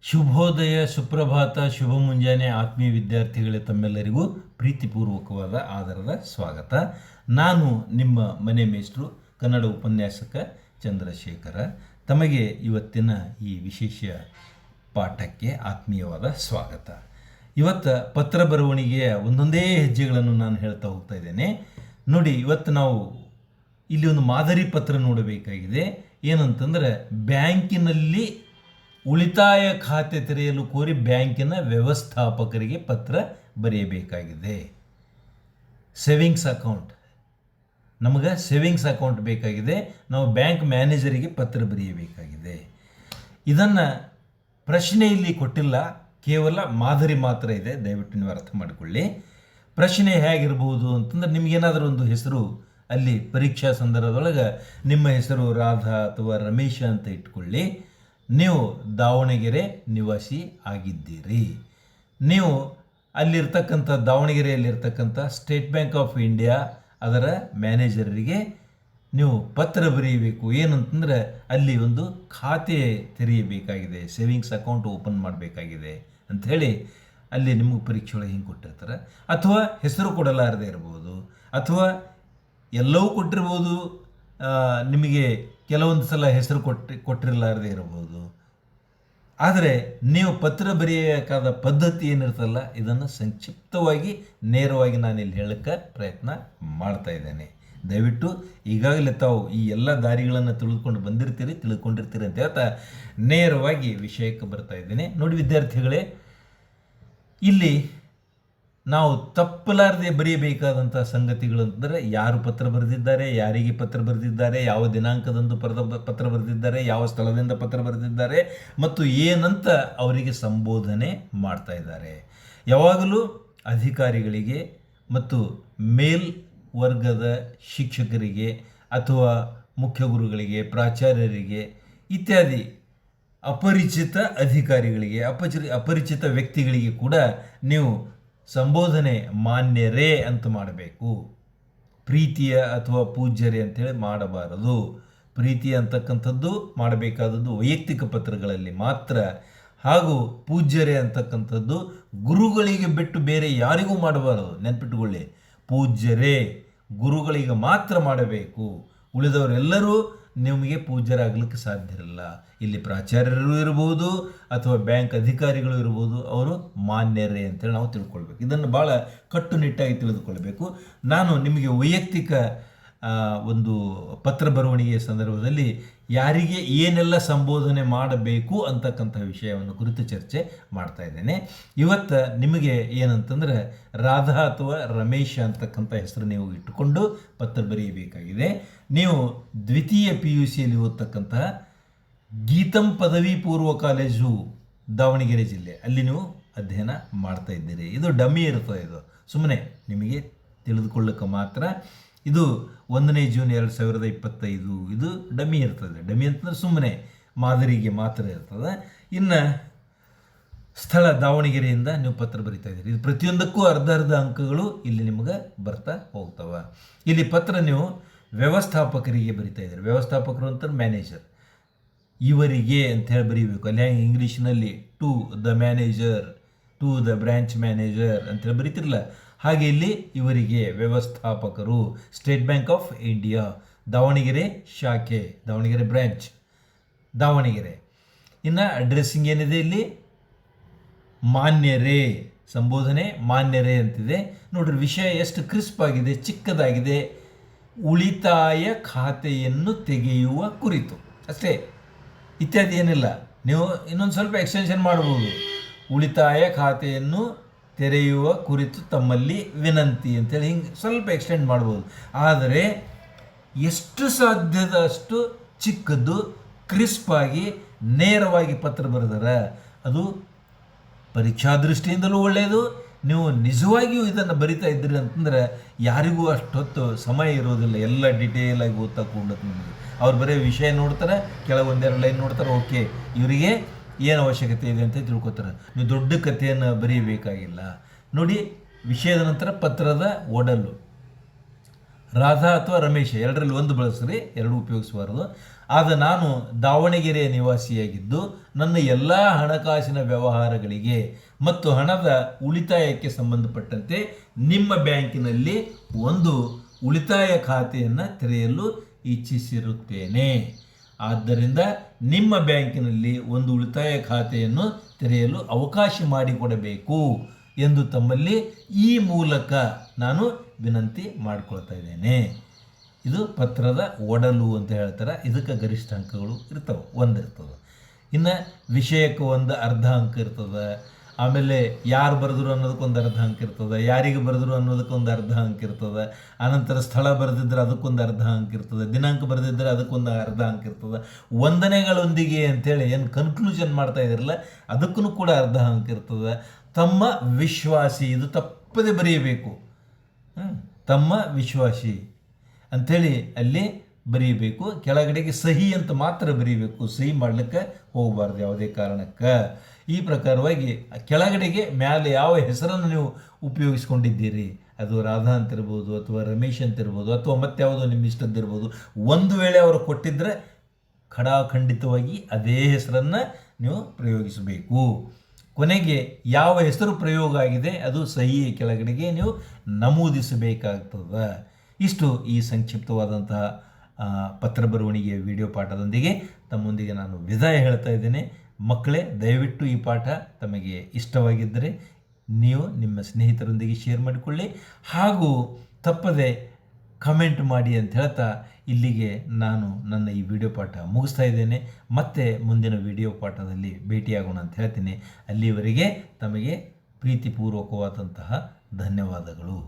ಶುಭೋದಯ, ಸುಪ್ರಭಾತ, ಶುಭ ಮುಂಜಾನೆ ಆತ್ಮೀಯ ವಿದ್ಯಾರ್ಥಿಗಳೇ, ತಮ್ಮೆಲ್ಲರಿಗೂ ಪ್ರೀತಿಪೂರ್ವಕವಾದ ಆದರದ ಸ್ವಾಗತ. ನಾನು ನಿಮ್ಮ ಮನೆ ಮೇಷ್ಟ್ರು ಕನ್ನಡ ಉಪನ್ಯಾಸಕ ಚಂದ್ರಶೇಖರ. ತಮಗೆ ಇವತ್ತಿನ ಈ ವಿಶೇಷ ಪಾಠಕ್ಕೆ ಆತ್ಮೀಯವಾದ ಸ್ವಾಗತ. ಇವತ್ತು ಪತ್ರ ಬರವಣಿಗೆಯ ಒಂದೊಂದೇ ಹೆಜ್ಜೆಗಳನ್ನು ನಾನು ಹೇಳ್ತಾ ಹೋಗ್ತಾ ಇದ್ದೇನೆ. ನೋಡಿ, ಇವತ್ತು ನಾವು ಇಲ್ಲಿ ಒಂದು ಮಾದರಿ ಪತ್ರ ನೋಡಬೇಕಾಗಿದೆ. ಏನಂತಂದರೆ, ಬ್ಯಾಂಕಿನಲ್ಲಿ ಉಳಿತಾಯ ಖಾತೆ ತೆರೆಯಲು ಕೋರಿ ಬ್ಯಾಂಕಿನ ವ್ಯವಸ್ಥಾಪಕರಿಗೆ ಪತ್ರ ಬರೆಯಬೇಕಾಗಿದೆ. ಸೇವಿಂಗ್ಸ್ ಅಕೌಂಟ್, ನಮಗೆ ಸೇವಿಂಗ್ಸ್ ಅಕೌಂಟ್ ಬೇಕಾಗಿದೆ. ನಾವು ಬ್ಯಾಂಕ್ ಮ್ಯಾನೇಜರಿಗೆ ಪತ್ರ ಬರೆಯಬೇಕಾಗಿದೆ. ಇದನ್ನು ಪ್ರಶ್ನೆ ಇಲ್ಲಿ ಕೊಟ್ಟಿಲ್ಲ, ಕೇವಲ ಮಾದರಿ ಮಾತ್ರ ಇದೆ. ದಯವಿಟ್ಟು ನೀವು ಅರ್ಥ ಮಾಡಿಕೊಳ್ಳಿ. ಪ್ರಶ್ನೆ ಹೇಗಿರ್ಬೋದು ಅಂತಂದ್ರೆ, ನಿಮಗೇನಾದರೂ ಒಂದು ಹೆಸರು ಅಲ್ಲಿ ಪರೀಕ್ಷಾ ಸಂದರ್ಭದೊಳಗೆ ನಿಮ್ಮ ಹೆಸರು ರಾಧಾ ಅಥವಾ ರಮೇಶ ಅಂತ ಇಟ್ಕೊಳ್ಳಿ. ನೀವು ದಾವಣಗೆರೆ ನಿವಾಸಿ ಆಗಿದ್ದೀರಿ. ನೀವು ಅಲ್ಲಿರ್ತಕ್ಕಂಥ ದಾವಣಗೆರೆಯಲ್ಲಿರ್ತಕ್ಕಂಥ ಸ್ಟೇಟ್ ಬ್ಯಾಂಕ್ ಆಫ್ ಇಂಡಿಯಾ ಅದರ ಮ್ಯಾನೇಜರಿಗೆ ನೀವು ಪತ್ರ ಬರೆಯಬೇಕು. ಏನಂತಂದರೆ, ಅಲ್ಲಿ ಒಂದು ಖಾತೆ ತೆರೆಯಬೇಕಾಗಿದೆ, ಸೇವಿಂಗ್ಸ್ ಅಕೌಂಟ್ ಓಪನ್ ಮಾಡಬೇಕಾಗಿದೆ ಅಂಥೇಳಿ ಅಲ್ಲಿ ನಿಮಗೆ ಪರೀಕ್ಷೆ ಒಳಗೆ ಹಿಂಗೆ ಕೊಟ್ಟಿರ್ತಾರೆ. ಅಥವಾ ಹೆಸರು ಕೊಡಲಾರದೆ ಇರ್ಬೋದು, ಅಥವಾ ಎಲ್ಲವೂ ಕೊಟ್ಟಿರ್ಬೋದು, ನಿಮಗೆ ಕೆಲವೊಂದು ಸಲ ಹೆಸರು ಕೊಟ್ಟಿರಲಾರದೆ ಇರಬಹುದು. ಆದರೆ ನೀವು ಪತ್ರ ಬರೆಯಬೇಕಾದ ಪದ್ಧತಿ ಏನಿರ್ತಲ್ಲ, ಇದನ್ನು ಸಂಕ್ಷಿಪ್ತವಾಗಿ ನೇರವಾಗಿ ನಾನು ಇಲ್ಲಿ ಹೇಳಕ್ಕೆ ಪ್ರಯತ್ನ ಮಾಡ್ತಾ ಇದ್ದೇನೆ. ದಯವಿಟ್ಟು ಈಗಾಗಲೇ ತಾವು ಈ ಎಲ್ಲ ದಾರಿಗಳನ್ನು ತಿಳ್ಕೊಂಡಿರ್ತೀರಿ ಅಂತ ಹೇಳ್ತಾ ನೇರವಾಗಿ ವಿಷಯಕ್ಕೆ ಬರ್ತಾ ಇದ್ದೇನೆ. ನೋಡಿ ವಿದ್ಯಾರ್ಥಿಗಳೇ, ಇಲ್ಲಿ ನಾವು ತಪ್ಪಲಾರದೆ ಬರೆಯಬೇಕಾದಂಥ ಸಂಗತಿಗಳು ಅಂತಂದರೆ, ಯಾರು ಪತ್ರ ಬರೆದಿದ್ದಾರೆ, ಯಾರಿಗೆ ಪತ್ರ ಬರೆದಿದ್ದಾರೆ, ಯಾವ ದಿನಾಂಕದಂದು ಪತ್ರ ಬರೆದಿದ್ದಾರೆ, ಯಾವ ಸ್ಥಳದಿಂದ ಪತ್ರ ಬರೆದಿದ್ದಾರೆ, ಮತ್ತು ಏನಂತ ಅವರಿಗೆ ಸಂಬೋಧನೆ ಮಾಡ್ತಾ ಇದ್ದಾರೆ. ಯಾವಾಗಲೂ ಅಧಿಕಾರಿಗಳಿಗೆ ಮತ್ತು ಮೇಲ್ವರ್ಗದ ಶಿಕ್ಷಕರಿಗೆ ಅಥವಾ ಮುಖ್ಯ ಗುರುಗಳಿಗೆ, ಪ್ರಾಚಾರ್ಯರಿಗೆ ಇತ್ಯಾದಿ ಅಪರಿಚಿತ ಅಧಿಕಾರಿಗಳಿಗೆ, ಅಪರಿಚಿತ ವ್ಯಕ್ತಿಗಳಿಗೆ ಕೂಡ ನೀವು ಸಂಬೋಧನೆ ಮಾನ್ಯರೇ ಅಂತ ಮಾಡಬೇಕು. ಪ್ರೀತಿಯ ಅಥವಾ ಪೂಜ್ಯರೇ ಅಂಥೇಳಿ ಮಾಡಬಾರದು. ಪ್ರೀತಿ ಅಂತಕ್ಕಂಥದ್ದು ಮಾಡಬೇಕಾದದ್ದು ವೈಯಕ್ತಿಕ ಪತ್ರಗಳಲ್ಲಿ ಮಾತ್ರ, ಹಾಗೂ ಪೂಜ್ಯರೇ ಅಂತಕ್ಕಂಥದ್ದು ಗುರುಗಳಿಗೆ ಬಿಟ್ಟು ಬೇರೆ ಯಾರಿಗೂ ಮಾಡಬಾರದು. ನೆನಪಿಟ್ಟುಕೊಳ್ಳಿ, ಪೂಜ್ಯರೇ ಗುರುಗಳಿಗೆ ಮಾತ್ರ ಮಾಡಬೇಕು. ಉಳಿದವರೆಲ್ಲರೂ ನಿಮಗೆ ಪೂಜ್ಯರಾಗಲಿಕ್ಕೆ ಸಾಧ್ಯ ಇರಲ್ಲ. ಇಲ್ಲಿ ಪ್ರಾಚಾರ್ಯರು ಇರ್ಬೋದು ಅಥವಾ ಬ್ಯಾಂಕ್ ಅಧಿಕಾರಿಗಳು ಇರ್ಬೋದು, ಅವರು ಮಾನ್ಯರೇ ಅಂತೇಳಿ ನಾವು ತಿಳ್ಕೊಳ್ಬೇಕು. ಇದನ್ನು ಭಾಳ ಕಟ್ಟುನಿಟ್ಟಾಗಿ ತಿಳಿದುಕೊಳ್ಬೇಕು. ನಾನು ನಿಮಗೆ ವೈಯಕ್ತಿಕ ಒಂದು ಪತ್ರ ಬರವಣಿಗೆಯ ಸಂದರ್ಭದಲ್ಲಿ ಯಾರಿಗೆ ಏನೆಲ್ಲ ಸಂಬೋಧನೆ ಮಾಡಬೇಕು ಅಂತಕ್ಕಂಥ ವಿಷಯವನ್ನು ಕುರಿತು ಚರ್ಚೆ ಮಾಡ್ತಾ ಇದ್ದೇನೆ. ಇವತ್ತು ನಿಮಗೆ ಏನಂತಂದರೆ, ರಾಧಾ ಅಥವಾ ರಮೇಶ ಅಂತಕ್ಕಂಥ ಹೆಸರು ನೀವು ಇಟ್ಟುಕೊಂಡು ಪತ್ರ ಬರೆಯಬೇಕಾಗಿದೆ. ನೀವು ದ್ವಿತೀಯ PUCಯಲ್ಲಿ ಓದ್ತಕ್ಕಂತಹ ಗೀತಂ ಪದವಿ ಪೂರ್ವ ಕಾಲೇಜು ದಾವಣಗೆರೆ ಜಿಲ್ಲೆ, ಅಲ್ಲಿ ನೀವು ಅಧ್ಯಯನ ಮಾಡ್ತಾ ಇದ್ದೀರಿ. ಇದು ಡಮ್ಮಿ ಇರ್ತದೆ, ಇದು ಸುಮ್ಮನೆ ನಿಮಗೆ ತಿಳಿದುಕೊಳ್ಳಕ್ಕೆ ಮಾತ್ರ. ಇದು 1ನೇ ಜೂನ್ 2025, ಇದು ಡಮ್ಮಿ ಇರ್ತದೆ. ಡಮ್ಮಿ ಅಂತಂದ್ರೆ ಸುಮ್ಮನೆ ಮಾದರಿಗೆ ಮಾತ್ರ ಇರ್ತದೆ. ಇನ್ನು ಸ್ಥಳ ದಾವಣಗೆರೆಯಿಂದ ನೀವು ಪತ್ರ ಬರಿತಾ ಇದ್ದೀರಿ. ಇದು ಪ್ರತಿಯೊಂದಕ್ಕೂ ಅರ್ಧ ಅಂಕಗಳು ಇಲ್ಲಿ ನಿಮಗೆ ಬರ್ತಾ ಹೋಗ್ತವೆ. ಇಲ್ಲಿ ಪತ್ರ ನೀವು ವ್ಯವಸ್ಥಾಪಕರಿಗೆ ಬರಿತಾ ಇದ್ದೀರಿ. ವ್ಯವಸ್ಥಾಪಕರು ಅಂತ ಮ್ಯಾನೇಜರ್, ಇವರಿಗೆ ಅಂಥೇಳಿ ಬರೀಬೇಕು. ಅಲ್ಲಿ ಹೆಂಗೆ ಇಂಗ್ಲೀಷ್ನಲ್ಲಿ to the manager, to the branch manager ಅಂಥೇಳಿ ಬರೀತಿರಲ್ಲ, ಹಾಗೆ ಇಲ್ಲಿ ಇವರಿಗೆ ವ್ಯವಸ್ಥಾಪಕರು, state bank of India Davangere ಶಾಖೆ, ದಾವಣಗೆರೆ ಬ್ರ್ಯಾಂಚ್, ದಾವಣಗೆರೆ. ಇನ್ನು ಅಡ್ರೆಸ್ಸಿಂಗ್ ಏನಿದೆ ಇಲ್ಲಿ, ಮಾನ್ಯರೇ, ಸಂಬೋಧನೆ ಮಾನ್ಯರೇ ಅಂತಿದೆ. ನೋಡ್ರಿ, ವಿಷಯ ಎಷ್ಟು ಕ್ರಿಸ್ಪ್ ಆಗಿದೆ, ಚಿಕ್ಕದಾಗಿದೆ. ಉಳಿತಾಯ ಖಾತೆಯನ್ನು ತೆಗೆಯುವ ಕುರಿತು ಅಷ್ಟೇ, ಇತ್ಯಾದಿ ಏನಿಲ್ಲ. ನೀವು ಇನ್ನೊಂದು ಸ್ವಲ್ಪ ಎಕ್ಸ್ಟೆನ್ಷನ್ ಮಾಡ್ಬೋದು. ಉಳಿತಾಯ ಖಾತೆಯನ್ನು ತೆರೆಯುವ ಕುರಿತು ತಮ್ಮಲ್ಲಿ ವಿನಂತಿ ಅಂತೇಳಿ ಹಿಂಗೆ ಸ್ವಲ್ಪ ಎಕ್ಸ್ಟೆಂಡ್ ಮಾಡ್ಬೋದು. ಆದರೆ ಎಷ್ಟು ಸಾಧ್ಯದಷ್ಟು ಚಿಕ್ಕದ್ದು, ಕ್ರಿಸ್ಪಾಗಿ ನೇರವಾಗಿ ಪತ್ರ ಬರೆದರೆ ಅದು ಪರೀಕ್ಷಾ ದೃಷ್ಟಿಯಿಂದಲೂ ಒಳ್ಳೆಯದು. ನೀವು ನಿಜವಾಗಿಯೂ ಇದನ್ನು ಬರಿತಾ ಇದ್ದೀರಿ ಅಂತಂದರೆ ಯಾರಿಗೂ ಅಷ್ಟೊತ್ತು ಸಮಯ ಇರೋದಿಲ್ಲ ಎಲ್ಲ ಡಿಟೇಲಾಗಿ ಓದ್ತಾ ಕೂಡಕ್ಕೆ. ನಿಮಗೆ ಅವ್ರು ಬರೀ ವಿಷಯ ನೋಡ್ತಾರೆ, ಕೆಳಗೊಂದೆರಡು ಲೈನ್ ನೋಡ್ತಾರೆ, ಓಕೆ ಇವರಿಗೆ ಏನು ಅವಶ್ಯಕತೆ ಇದೆ ಅಂತ ತಿಳ್ಕೊತಾರೆ. ನೀವು ದೊಡ್ಡ ಕಥೆಯನ್ನು ಬರೀಬೇಕಾಗಿಲ್ಲ. ನೋಡಿ, ವಿಷಯದ ನಂತರ ಪತ್ರದ ಒಡಲು. ರಾಧಾ ಅಥವಾ ರಮೇಶ ಎರಡರಲ್ಲಿ ಒಂದು ಬಳಸ್ರಿ, ಎರಡು ಉಪಯೋಗಿಸಬಾರ್ದು. ಆದ ನಾನು ದಾವಣಗೆರೆಯ ನಿವಾಸಿಯಾಗಿದ್ದು ನನ್ನ ಎಲ್ಲ ಹಣಕಾಸಿನ ವ್ಯವಹಾರಗಳಿಗೆ ಮತ್ತು ಹಣದ ಉಳಿತಾಯಕ್ಕೆ ಸಂಬಂಧಪಟ್ಟಂತೆ ನಿಮ್ಮ ಬ್ಯಾಂಕಿನಲ್ಲಿ ಒಂದು ಉಳಿತಾಯ ಖಾತೆಯನ್ನು ತೆರೆಯಲು ಇಚ್ಛಿಸಿರುತ್ತೇನೆ. ಆದ್ದರಿಂದ ನಿಮ್ಮ ಬ್ಯಾಂಕಿನಲ್ಲಿ ಒಂದು ಉಳಿತಾಯ ಖಾತೆಯನ್ನು ತೆರೆಯಲು ಅವಕಾಶ ಮಾಡಿಕೊಡಬೇಕು ಎಂದು ತಮ್ಮಲ್ಲಿ ಈ ಮೂಲಕ ನಾನು ವಿನಂತಿ ಮಾಡಿಕೊಳ್ತಾ ಇದ್ದೇನೆ. ಇದು ಪತ್ರದ ಒಡಲು ಅಂತ ಹೇಳ್ತಾರೆ. ಇದಕ್ಕೆ ಗರಿಷ್ಠ ಅಂಕಗಳು ಇರ್ತವೆ, ಒಂದು ಇರ್ತದೆ. ಇನ್ನು ವಿಷಯಕ್ಕೆ ಒಂದು ಅರ್ಧ ಅಂಕ ಇರ್ತದೆ. ಆಮೇಲೆ ಯಾರು ಬರೆದ್ರು ಅನ್ನೋದಕ್ಕೊಂದು ಅರ್ಧ ಅಂಕ ಇರ್ತದೆ, ಯಾರಿಗೆ ಬರೆದ್ರು ಅನ್ನೋದಕ್ಕೊಂದು ಅರ್ಧ ಅಂಕ ಇರ್ತದೆ. ಆನಂತರ ಸ್ಥಳ ಬರೆದಿದ್ರೆ ಅದಕ್ಕೊಂದು ಅರ್ಧ ಅಂಕ ಇರ್ತದೆ, ದಿನಾಂಕ ಬರೆದಿದ್ದರೆ ಅದಕ್ಕೊಂದು ಅರ್ಧ ಅಂಕ ಇರ್ತದೆ. ವಂದನೆಗಳೊಂದಿಗೆ ಅಂಥೇಳಿ ಏನು ಕನ್ಕ್ಲೂಷನ್ ಮಾಡ್ತಾ ಇದ್ರಲ್ಲ, ಅದಕ್ಕೂ ಕೂಡ ಅರ್ಧ ಅಂಕ ಇರ್ತದೆ. ತಮ್ಮ ವಿಶ್ವಾಸಿ, ಇದು ತಪ್ಪದೆ ಬರೆಯಬೇಕು. ತಮ್ಮ ವಿಶ್ವಾಸಿ ಅಂಥೇಳಿ ಅಲ್ಲಿ ಬರೀಬೇಕು. ಕೆಳಗಡೆಗೆ ಸಹಿ ಅಂತ ಮಾತ್ರ ಬರೀಬೇಕು, ಸಹಿ ಮಾಡಲಿಕ್ಕೆ ಹೋಗಬಾರ್ದು ಯಾವುದೇ ಕಾರಣಕ್ಕೆ. ಈ ಪ್ರಕಾರವಾಗಿ ಕೆಳಗಡೆಗೆ ಮೇಲೆ ಯಾವ ಹೆಸರನ್ನು ನೀವು ಉಪಯೋಗಿಸ್ಕೊಂಡಿದ್ದೀರಿ, ಅದು ರಾಧಾ ಅಂತಿರ್ಬೋದು ಅಥವಾ ರಮೇಶ್ ಅಂತಿರ್ಬೋದು ಅಥವಾ ಮತ್ತಾವುದೋ ನಿಮ್ಮ ಇಷ್ಟದ್ದಿರ್ಬೋದು. ಒಂದು ವೇಳೆ ಅವರು ಕೊಟ್ಟಿದ್ದರೆ ಖಂಡಿತವಾಗಿ ಅದೇ ಹೆಸರನ್ನು ನೀವು ಪ್ರಯೋಗಿಸಬೇಕು. ಕೊನೆಗೆ ಯಾವ ಹೆಸರು ಪ್ರಯೋಗ ಆಗಿದೆ ಅದು ಸಹಿ ಕೆಳಗಡೆಗೆ ನೀವು ನಮೂದಿಸಬೇಕಾಗ್ತದೆ. ಇಷ್ಟು ಈ ಸಂಕ್ಷಿಪ್ತವಾದಂತಹ ಪತ್ರ ಬರವಣಿಗೆಯ ವಿಡಿಯೋ ಪಾಠದೊಂದಿಗೆ ತಮ್ಮೊಂದಿಗೆ ನಾನು ವಿದಾಯ ಹೇಳ್ತಾ ಇದ್ದೇನೆ. ಮಕ್ಕಳೇ, ದಯವಿಟ್ಟು ಈ ಪಾಠ ತಮಗೆ ಇಷ್ಟವಾಗಿದ್ದರೆ ನೀವು ನಿಮ್ಮ ಸ್ನೇಹಿತರೊಂದಿಗೆ ಶೇರ್ ಮಾಡಿಕೊಳ್ಳಿ, ಹಾಗೂ ತಪ್ಪದೆ ಕಮೆಂಟ್ ಮಾಡಿ ಅಂತ ಹೇಳ್ತಾ ಇಲ್ಲಿಗೆ ನಾನು ನನ್ನ ಈ ವಿಡಿಯೋ ಪಾಠ ಮುಗಿಸ್ತಾ ಇದ್ದೇನೆ. ಮತ್ತೆ ಮುಂದಿನ ವಿಡಿಯೋ ಪಾಠದಲ್ಲಿ ಭೇಟಿಯಾಗೋಣ ಅಂತ ಹೇಳ್ತೀನಿ. ಅಲ್ಲಿವರೆಗೆ ತಮಗೆ ಪ್ರೀತಿಪೂರ್ವಕವಾದಂತಹ ಧನ್ಯವಾದಗಳು.